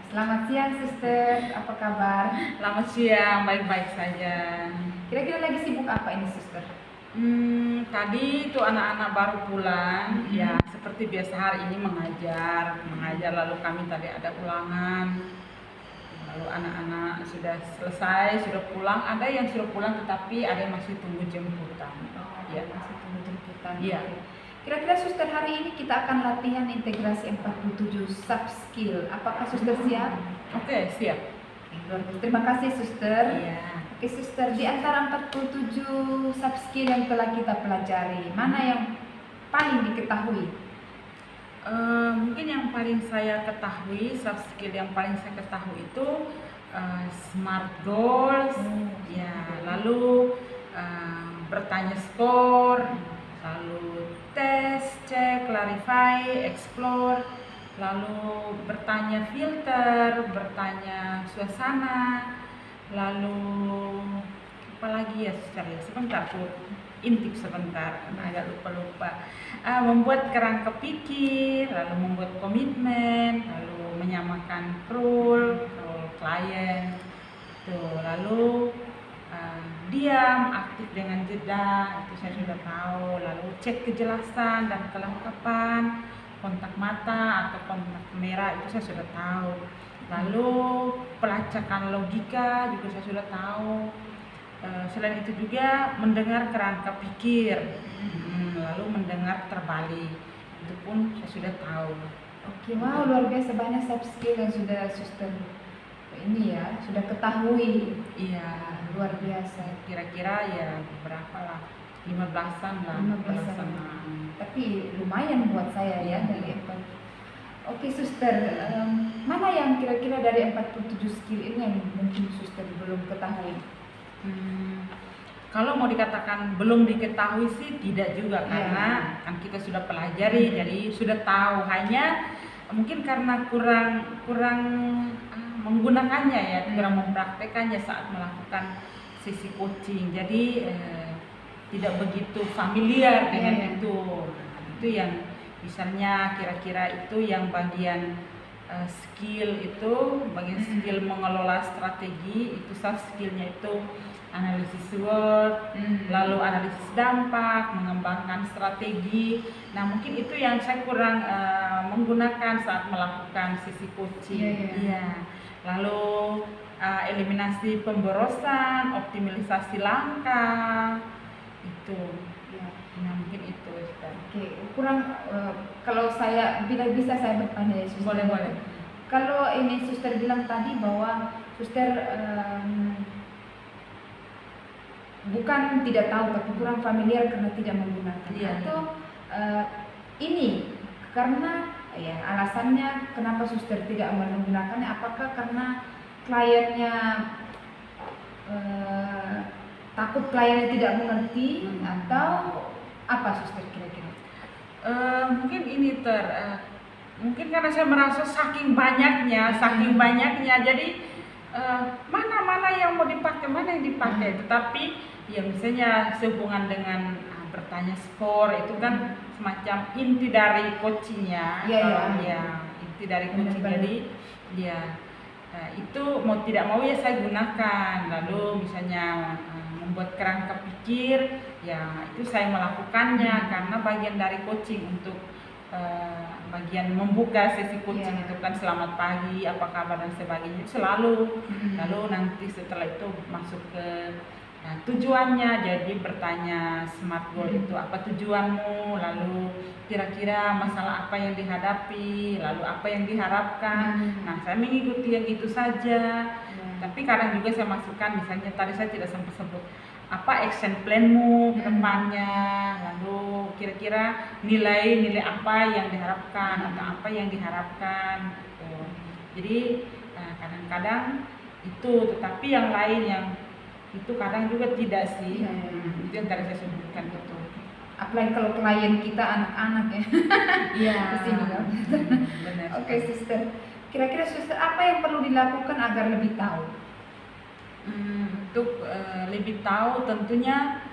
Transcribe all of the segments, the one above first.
Selamat siang, Suster. Apa kabar? Selamat siang, baik-baik saja. Kira-kira lagi sibuk apa ini, Suster? Tadi itu anak-anak baru pulang, ya Mhm. seperti biasa hari ini mengajar, lalu kami tadi ada ulangan, lalu anak-anak sudah selesai, sudah pulang, ada yang sudah pulang tetapi ada yang masih tunggu jemputan. Oh, Ya, masih tunggu jemputan. iya. Oke. Kira-kira, Suster, hari ini kita akan latihan integrasi 47 sub skill. Apakah Suster siap? Oke, siap. Luar biasa. Terima kasih, Suster. Iya. Oke, Suster, di antara 47 sub skill yang telah kita pelajari, mana yang paling diketahui? Mungkin yang paling saya ketahui, soft skill yang paling saya ketahui itu smart goals, ya, lalu bertanya skor, lalu tes, cek, clarify, explore, lalu bertanya filter, bertanya suasana, lalu apa lagi ya, sebentar aku intip sebentar, agak lupa. Membuat kerangka pikir, lalu membuat komitmen, lalu menyamakan role klien, tuh, lalu diam, aktif dengan jeda, itu saya sudah tahu, lalu cek kejelasan dan kelengkapan, kontak mata atau kontak kamera itu saya sudah tahu, lalu pelacakan logika juga saya sudah tahu. Selain itu juga mendengar kerangka pikir, lalu mendengar terbalik, itu pun saya sudah tahu. Oke, wow, luar biasa banyak soft skill yang sudah Suster ini ya, sudah ketahui. Iya, Luar biasa. kira-kira ya berapa lah, 15-an lah 15-an. pelaksanaan. Tapi lumayan buat saya ya dari 4. Oke, Suster, mana yang kira-kira dari 47 skill ini yang mungkin Suster belum ketahui? Kalau mau dikatakan belum diketahui sih tidak juga, Iya. karena kan kita sudah pelajari, jadi sudah tahu, hanya mungkin karena kurang menggunakannya ya, kurang mempraktekannya saat melakukan sesi coaching, jadi tidak begitu familiar dengan Iya. itu. Nah, itu yang misalnya kira-kira itu yang bagian skill itu, bagian skill mengelola strategi itu, soft skillnya itu analisis SWOT, lalu analisis dampak, mengembangkan strategi. Nah, mungkin itu yang saya kurang menggunakan saat melakukan sesi coaching. Iya. Lalu eliminasi pemborosan, optimalisasi langkah, itu. Ya. Nah, mungkin itu. Oke, kurang kalau saya bila bisa saya bertanya ya, Suster. Boleh. Kalau ini Suster bilang tadi bahwa Suster bukan tidak tahu tapi kurang familiar karena tidak menggunakan. Iya. Atau ini karena ya alasannya kenapa Suster tidak menggunakannya, apakah karena kliennya takut kliennya tidak mengerti atau apa, Suster, kira-kira? Mungkin ini mungkin karena saya merasa saking banyaknya, jadi mana yang mau dipakai, mana yang dipakai. Tetapi ya misalnya sehubungan dengan bertanya skor itu kan semacam inti dari coachingnya. Inti dari coaching. Jadi ya itu mau tidak mau ya saya gunakan. Lalu misalnya membuat kerangka pikir, ya itu saya melakukannya karena bagian dari coaching untuk bagian membuka sesi coaching itu kan selamat pagi, apa kabar dan sebagainya selalu. Lalu nanti setelah itu masuk ke tujuannya, jadi bertanya smart goal itu apa tujuanmu, lalu kira-kira masalah apa yang dihadapi, lalu apa yang diharapkan. Nah, saya mengikuti yang itu saja. Tapi kadang juga saya masukkan, misalnya tadi saya tidak sempat sebut apa action planmu ke depannya, lalu kira-kira nilai apa yang diharapkan atau apa yang diharapkan gitu. Jadi kadang-kadang itu, tetapi yang lain yang itu kadang juga tidak sih. Itu yang tadi saya sebutkan itu. Apalagi kalau klien kita anak-anak ya. Iya. Benar. Oke, Suster. Kira-kira Suster apa yang perlu dilakukan agar lebih tahu? Untuk lebih tahu tentunya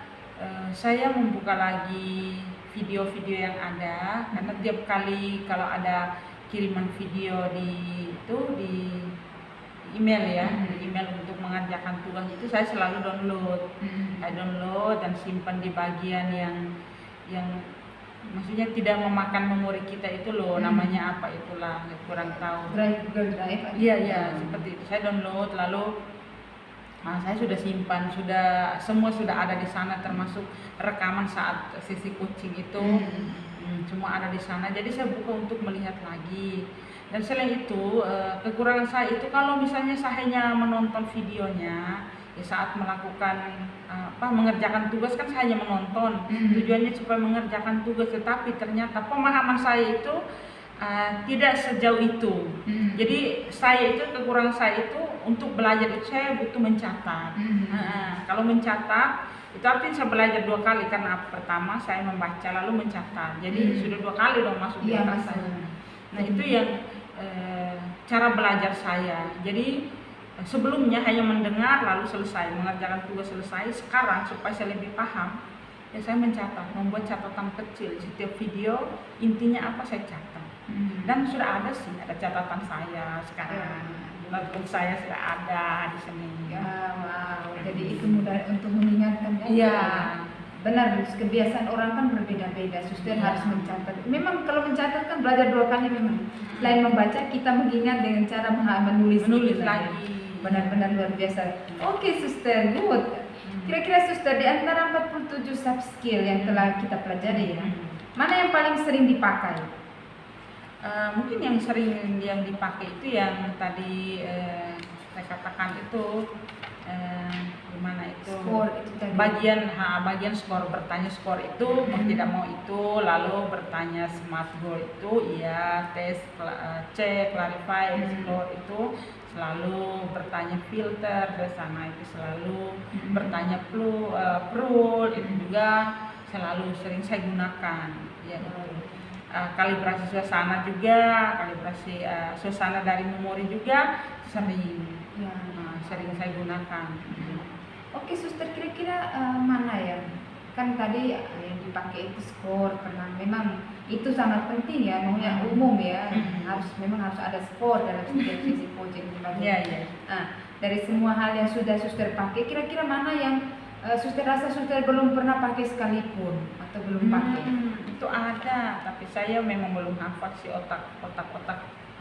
saya membuka lagi video-video yang ada, karena tiap kali kalau ada kiriman video di email ya, di email untuk mengerjakan tugas itu saya selalu download. Saya download dan simpan di bagian yang maksudnya tidak memakan memori kita itu loh, namanya apa itulah, kurang tahu. Google Drive. Iya, seperti itu. Saya download lalu saya sudah simpan, semua sudah ada di sana, termasuk rekaman saat sesi coaching itu. Semua ada di sana. Jadi saya buka untuk melihat lagi. Dan selain itu, kekurangan saya itu kalau misalnya saya hanya menonton videonya, ya saat melakukan mengerjakan tugas kan saya hanya menonton. Tujuannya supaya mengerjakan tugas, tetapi ternyata pemahaman saya itu tidak sejauh itu. Jadi saya itu, kekurangan saya itu untuk belajar itu saya butuh mencatat. Kalau mencatat itu artinya saya belajar 2 kali, karena pertama saya membaca lalu mencatat. Jadi sudah 2 kali dong masuk di otak saya. Nah itu yang cara belajar saya. Jadi sebelumnya hanya mendengar lalu selesai, mengerjakan tugas selesai. Sekarang supaya saya lebih paham, ya saya mencatat, membuat catatan kecil setiap video, intinya apa saya catat. Dan sudah ada sih, ada catatan saya sekarang. Notebook saya sudah ada di sini. Ya, wow. Jadi itu mudah untuk mengingatkan. Iya. Benar, kebiasaan orang kan berbeda-beda. Suster harus mencatat. Memang kalau mencatat kan belajar 2 kali memang. Selain membaca, kita mengingat dengan cara menulis lagi. Benar-benar luar biasa. Oke, Suster, good. Kira-kira Suster, di antara 47 sub skill yang telah kita pelajari ya, mana yang paling sering dipakai? Mungkin yang sering yang dipakai itu yang tadi saya katakan itu gimana itu, skor itu tadi. bagian skor, bertanya skor itu mau tidak mau itu, lalu bertanya smart goal itu iya, tes cek, clarify, explore itu selalu, bertanya filter ke sana itu selalu, bertanya prul itu juga selalu sering saya gunakan ya. Kalibrasi suasana juga, kalibrasi suasana dari memori juga sering saya gunakan. Oke, Suster, kira-kira mana ya? Kan tadi yang dipakai itu skor, karena memang itu sangat penting ya, maunya umum ya. Memang harus ada skor dalam setiap sesi coaching. Nah, dari semua hal yang sudah Suster pakai, kira-kira mana yang Suster rasa Suster belum pernah pakai sekalipun atau belum pakai? Itu ada, tapi saya memang belum hafal si otak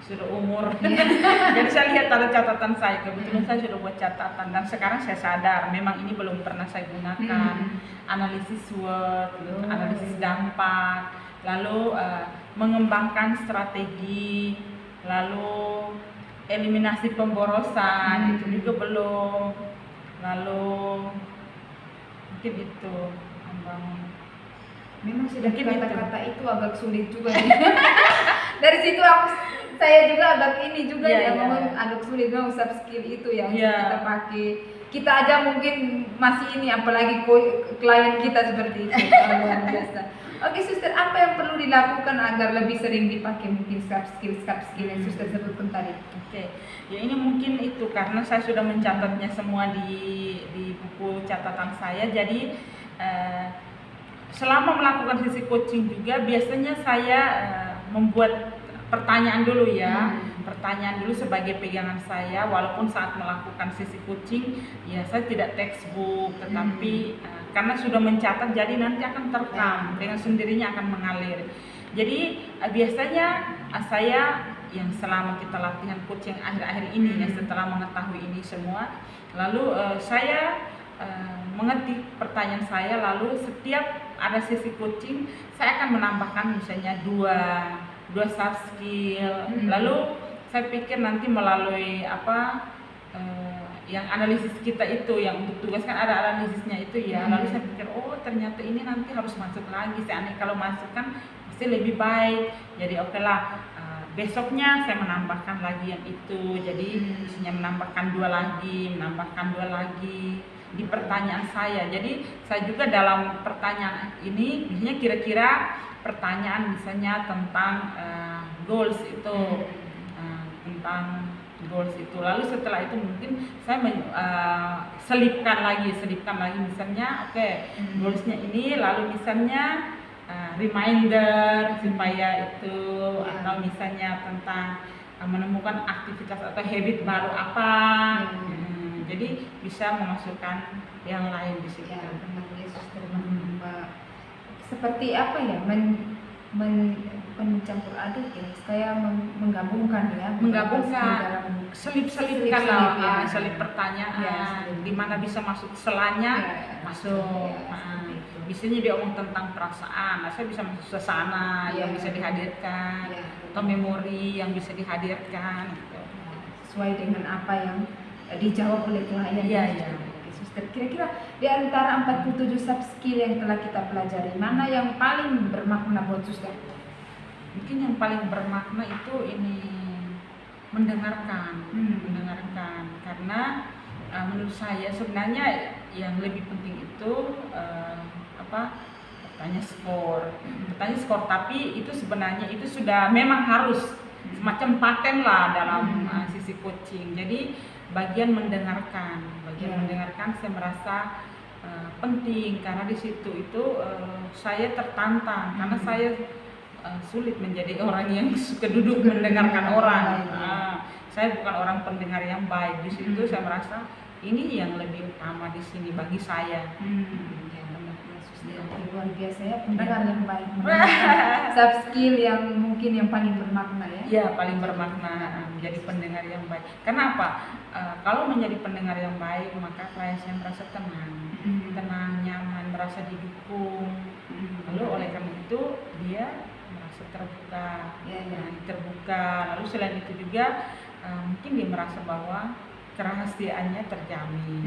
sudah umur. Jadi saya lihat ada catatan saya, kebetulan saya sudah buat catatan dan sekarang saya sadar memang ini belum pernah saya gunakan. Analisis SWOT, analisis dampak, lalu mengembangkan strategi, lalu eliminasi pemborosan itu juga belum. Lalu mungkin itu memang sudah kata-kata itu agak sulit juga. Dari situ saya juga agak agak sulit mau sub skill itu yang kita pakai. Kita aja mungkin masih ini, apalagi klien kita seperti itu. Luar biasa. Oke, Suster, apa yang perlu dilakukan agar lebih sering dipakai mungkin sub skill yang Suster sebutkan tadi? Oke, ya ini mungkin itu karena saya sudah mencatatnya semua di buku catatan saya. Jadi selama melakukan sesi coaching juga biasanya saya membuat pertanyaan dulu ya. Pertanyaan dulu sebagai pegangan saya, walaupun saat melakukan sesi coaching ya saya tidak textbook, tetapi karena sudah mencatat jadi nanti akan terekam dengan sendirinya akan mengalir. Jadi biasanya saya yang selama kita latihan coaching akhir-akhir ini ya, setelah mengetahui ini semua, lalu saya mengetik pertanyaan saya, lalu setiap ada sesi coaching saya akan menambahkan misalnya dua sub skill. Lalu saya pikir nanti melalui yang analisis kita itu, yang untuk tugas kan ada analisisnya itu ya. Lalu saya pikir ternyata ini nanti harus masuk lagi. Kalau masuk kan pasti lebih baik. Jadi oke lah, besoknya saya menambahkan lagi yang itu. Jadi misalnya menambahkan 2 lagi di pertanyaan saya. Jadi saya juga dalam pertanyaan ini biasanya kira-kira pertanyaan misalnya tentang goals itu, tentang goals itu. Lalu setelah itu mungkin saya selipkan lagi misalnya goalsnya ini, lalu misalnya reminder supaya itu, atau misalnya tentang menemukan aktivitas atau habit baru apa. Jadi bisa memasukkan yang lain di situ. Ya, benar ya suster. Seperti apa ya, bukan mencampur aduk ya, kayak menggabungkan ya, selip-selipkan lah, selip pertanyaan ya, di mana bisa masuk selanya masuk. Biasanya dia omong tentang perasaan, saya bisa masuk suasana yang bisa dihadirkan, atau memori yang bisa dihadirkan gitu. Sesuai dengan apa yang dijawab oleh klien. Suster, kira-kira di antara 47 sub skill yang telah kita pelajari, mana yang paling bermakna buat suster? Mungkin yang paling bermakna itu ini mendengarkan, karena menurut saya sebenarnya yang lebih penting itu bertanya skor, tapi itu sebenarnya itu sudah memang harus semacam paten lah dalam sisi coaching. Jadi bagian mendengarkan saya merasa penting, karena di situ itu saya tertantang karena saya sulit menjadi orang yang suka duduk mendengarkan orang. Saya bukan orang pendengar yang baik. Di situ saya merasa ini yang lebih utama di sini bagi saya. Luar biasa ya, pendengar yang baik. Sub skill yang mungkin yang paling bermakna ya. Ya, paling bermakna menjadi pendengar yang baik. Karena apa? Kalau menjadi pendengar yang baik, maka klien saya merasa tenang, nyaman, merasa didukung. Lalu oleh karena itu dia merasa terbuka. Terbuka. Lalu selain itu juga mungkin dia merasa bahwa kerahasiaannya terjamin.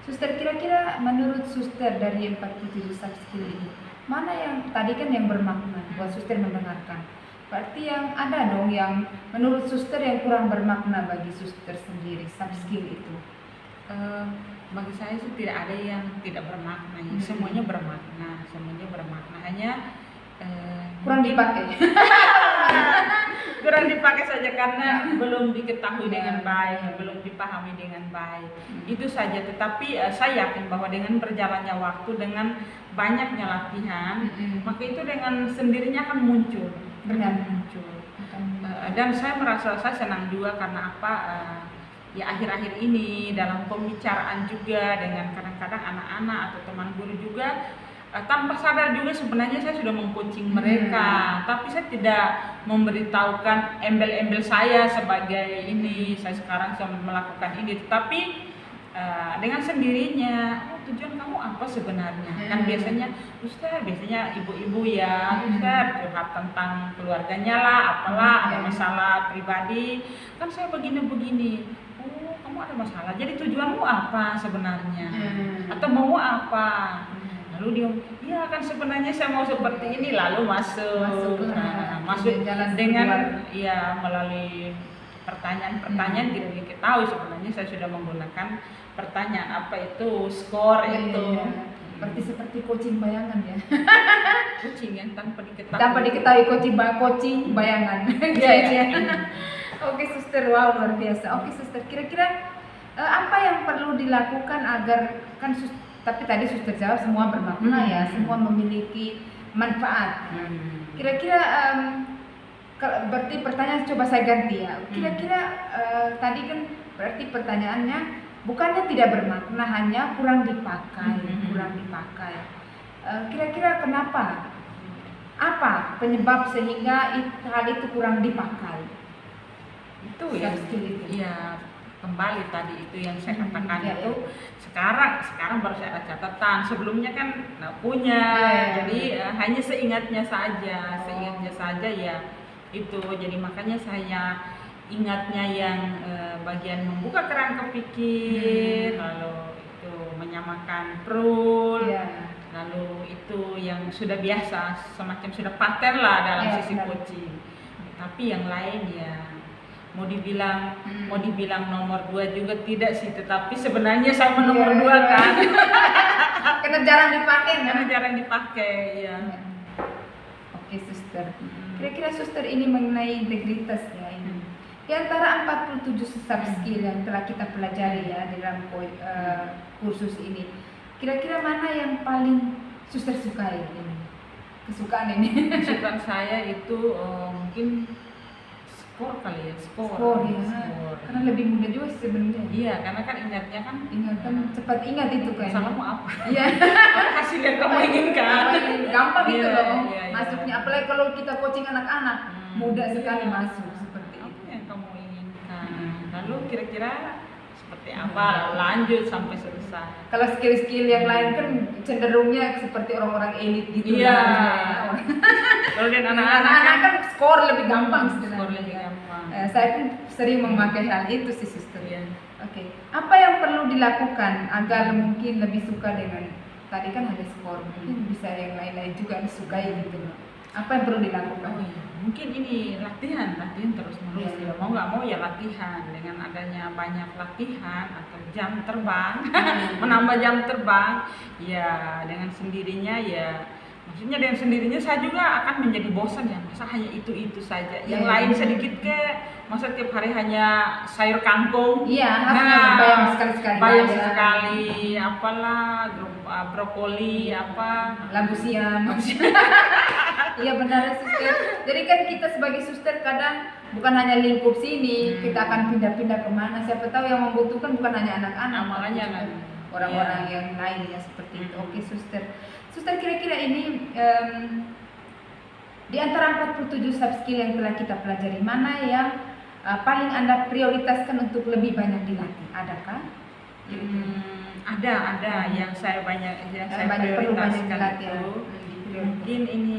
Suster, kira-kira menurut suster dari 47 sub skill ini, mana yang tadi kan yang bermakna buat suster mendengarkan? Berarti yang ada dong yang menurut suster yang kurang bermakna bagi suster sendiri, sub skill itu. Bagi saya sih tidak ada yang tidak bermakna, semuanya bermakna, hanya kurang dipakai. Kurang dipakai saja karena belum diketahui dengan baik, belum dipahami dengan baik. Itu saja. Tetapi saya yakin bahwa dengan berjalannya waktu, dengan banyaknya latihan, maka itu dengan sendirinya akan muncul. Dan saya merasa saya senang juga karena apa? Ya akhir-akhir ini dalam pembicaraan juga dengan kadang-kadang anak-anak atau teman guru juga, tanpa sadar juga sebenarnya saya sudah meng-coaching mereka, tapi saya tidak memberitahukan embel-embel saya sebagai ini, saya sekarang sedang melakukan ini, tetapi dengan sendirinya, tujuan kamu apa sebenarnya? Kan biasanya ibu-ibu ya, Ustaz curhat tentang keluarganya lah, apalah, ada masalah pribadi, kan saya begini-begini. Oh, kamu ada masalah, jadi tujuanmu apa sebenarnya? Atau mau apa? Lalu dia, ya kan sebenarnya saya mau seperti ini, lalu masuk dengan melalui pertanyaan-pertanyaan tidak diketahui sebenarnya saya sudah menggunakan pertanyaan apa itu skor itu. Seperti coaching bayangan ya. Coaching yang tanpa diketahui coaching bayangan. Oke suster, wow luar biasa. Oke suster, kira-kira apa yang perlu dilakukan agar tapi tadi suster jawab semua bermakna ya, semua memiliki manfaat. Kira-kira berarti pertanyaan coba saya ganti ya. Kira-kira tadi kan berarti pertanyaannya bukannya tidak bermakna, hanya kurang dipakai. Kira-kira kenapa? Apa penyebab sehingga hal itu kurang dipakai? Itu ya. Iya. Kembali tadi itu yang saya katakan itu sekarang baru saya ada catatan, sebelumnya kan nggak punya, jadi hanya seingatnya saja ya itu, jadi makanya saya ingatnya yang bagian membuka kerangka pikir, lalu itu menyamakan perul, lalu itu yang sudah biasa semacam sudah paten lah dalam sisi coaching, tapi yang lain ya mau dibilang nomor 2 juga tidak sih, tetapi sebenarnya sama nomor 2 kan. Karena jarang dipakai ya. Oke suster. Kira-kira suster ini mengenai integritas ya ini. Di antara 47 sub skill yang telah kita pelajari ya di dalam kursus ini, kira-kira mana yang paling suster sukai ini? Kesukaan saya itu mungkin skor kali ya, Skor ya. Karena lebih mudah juga sih sebenarnya. Iya, karena kan ingatnya kan cepat ingat itu kan. salah mau apa? Iya. Apa hasil yang kamu inginkan? Gampang gitu Iya, loh iya. masuknya. Apalagi kalau kita coaching anak-anak, mudah sekali Iya. masuk seperti Apa itu. yang kamu inginkan? Lalu kira-kira seperti apa? Lanjut sampai selesai. Kalau skill-skill yang lain kan cenderungnya seperti orang-orang elit gitu Iya. lah. Kalau dan Anak-anak kan skor lebih gampang skor sebenarnya. lebih gampang. Saya pun sering memakai hal itu sih suster. Iya. Oke. Apa yang perlu dilakukan agar mungkin lebih suka dengan tadi kan ada skor, mungkin bisa yang lain-lain juga disukai gitu loh. Apa yang perlu dilakukan? Oh iya, mungkin ini latihan terus menerus. Iya. Ya. Mau nggak mau ya latihan. Dengan adanya banyak latihan atau jam terbang, menambah jam terbang, ya dengan sendirinya ya. Maksudnya dengan sendirinya saya juga akan menjadi bosan ya. Masa hanya itu saja. Yang Iya. lain sedikit masa tiap hari hanya sayur kangkung. Iya, harusnya bayam sekali-sekali. Bayam aja. sekali, apalah, brokoli, apa. Labu siam. Iya benar suster. Jadi kan kita sebagai suster kadang bukan hanya lingkup sini, kita akan pindah-pindah kemana. Siapa tahu yang membutuhkan bukan hanya anak-anak, Makanya tapi kan. juga orang-orang yang lain ya seperti itu. Oke suster. Suster kira-kira ini di antara 47 sub skill yang telah kita pelajari, mana yang paling Anda prioritaskan untuk lebih banyak dilatih? Adakah? Ada yang saya Perlu banyak prioritaskan dilatih ya. itu. Mungkin ini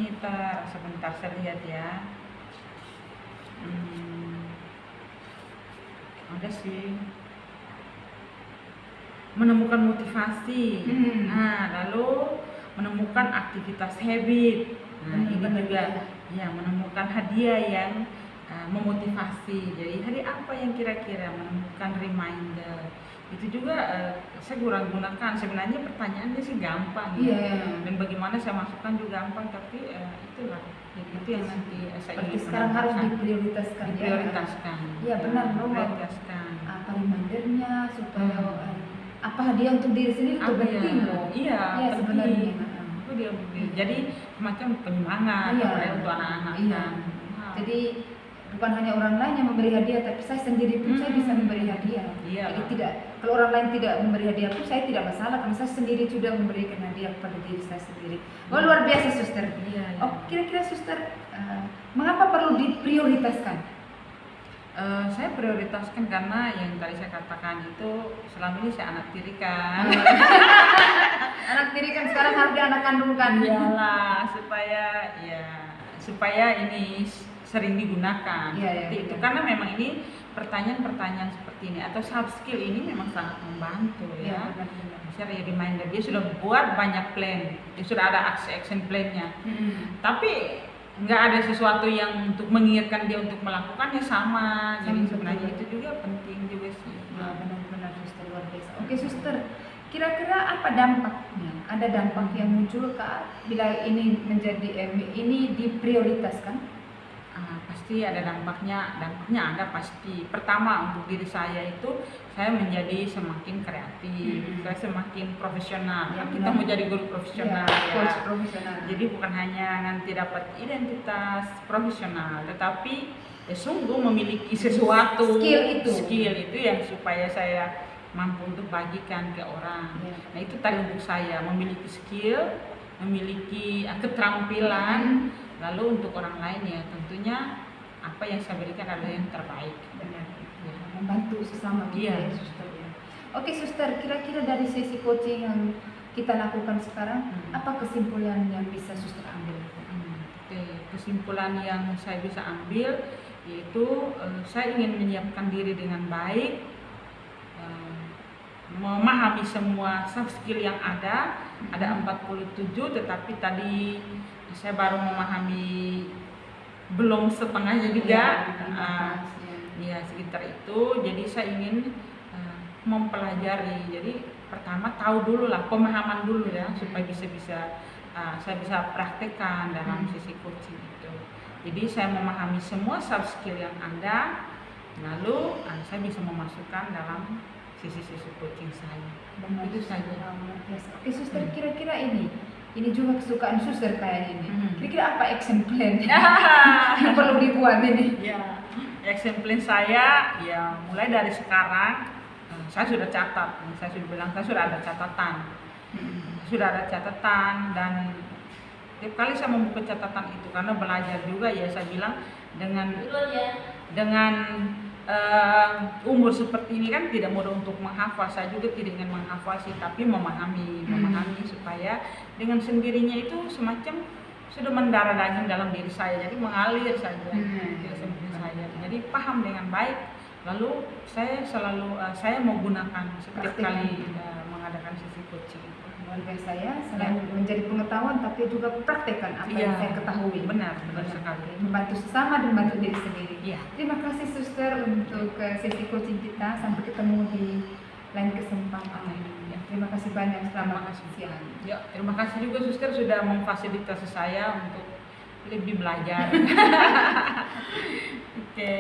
sebentar saya lihat ya. Ada sih menemukan motivasi. Nah, lalu menemukan aktivitas habit. Nah, ini juga ya menemukan hadiah yang memotivasi. Jadi hari apa yang kira-kira menemukan reminder. Itu juga saya kurang gunakan. Sebenarnya pertanyaannya sih gampang ya. Dan bagaimana saya masukkan juga gampang, tapi itulah itu yang nanti saya ingin sekarang harus diprioritaskan. Diprioritaskan. Iya benar, Prioritaskan. Apa remindernya supaya apa hadiah untuk diri sendiri itu penting loh. Iya, sebenarnya. Itu dia jadi macam penyemangat untuk anak-anak. Iya. Jadi bukan hanya orang lain yang memberi hadiah, tapi saya sendiri pun saya bisa memberi hadiah. Iya. Jadi kalau orang lain tidak memberi hadiah pun saya tidak masalah karena saya sendiri sudah memberikan hadiah kepada diri saya sendiri. Wah luar biasa suster. Iya. Oh kira-kira suster mengapa perlu diprioritaskan? Saya prioritaskan karena yang tadi saya katakan itu selama ini saya anak tiri kan. Anak tiri kan sekarang harus anak kandungkan. Iyalah supaya ini sering digunakan seperti itu. Karena memang ini pertanyaan-pertanyaan seperti ini atau soft skill ini memang sangat membantu ya. Misalnya reminder dia sudah buat banyak plan, dia sudah ada action plan-nya. Tapi nggak ada sesuatu yang untuk mengingatkan dia untuk melakukannya sama. Jadi sebenarnya itu juga penting juga sih. Benar-benar suster luar biasa. Oke suster, kira-kira apa dampaknya? Ada dampak yang muncul bila ini menjadi ini diprioritaskan? Pasti ada dampaknya ada pasti. Pertama untuk diri saya itu saya menjadi semakin kreatif, saya semakin profesional. Kita mau jadi guru profesional coach profesional. Jadi bukan hanya nanti dapat identitas profesional, tetapi sungguh memiliki sesuatu skill itu yang supaya saya mampu untuk bagikan ke orang. Nah itu tadi untuk saya memiliki skill, memiliki keterampilan. Lalu untuk orang lain ya tentunya apa yang saya berikan adalah yang terbaik. Benar. Membantu sesama kita suster ya. Oke suster, kira-kira dari sesi coaching yang kita lakukan sekarang, apa kesimpulan yang bisa suster ambil? Kesimpulan yang saya bisa ambil yaitu saya ingin menyiapkan diri dengan baik, memahami semua soft skill yang ada 47, tetapi tadi saya baru memahami belum setengahnya juga, ya sekitar itu. Jadi saya ingin mempelajari. Jadi pertama tahu dulu lah, pemahaman dulu ya, supaya saya bisa praktekkan dalam sisi coaching itu. Jadi saya memahami semua soft skill yang ada, lalu saya bisa memasukkan dalam sisi-sisi coaching saya. Itu saja. Oke suster, kira-kira ini ini juga kesukaan suster kayak ini. Hmm. Kira-kira apa action plan yang perlu dibuat ini? Ya, action plan saya ya mulai dari sekarang saya sudah catat. Saya sudah bilang saya sudah ada catatan. Sudah ada catatan dan tiap kali saya membuka catatan itu karena belajar juga ya, saya bilang dengan umur seperti ini kan tidak mudah untuk menghafal. Saya juga tidak ingin menghafal sih, tapi memahami supaya dengan sendirinya itu semacam sudah mendarah daging dalam diri saya, jadi mengalir saja ke sendiri saya, jadi paham dengan baik. Lalu saya selalu saya mau gunakan setiap kali mengadakan sesi coaching. Luar biasa ya, selain menjadi pengetahuan tapi juga praktekkan apa yang saya ketahui. Benar sekali. Membantu sesama dan membantu diri sendiri. Iya. Terima kasih suster untuk sesi coaching kita. Sampai ketemu di lain kesempatan. Ya, terima kasih banyak, selamat siang. Ya, terima kasih juga suster sudah memfasilitasi saya untuk lebih belajar. Oke.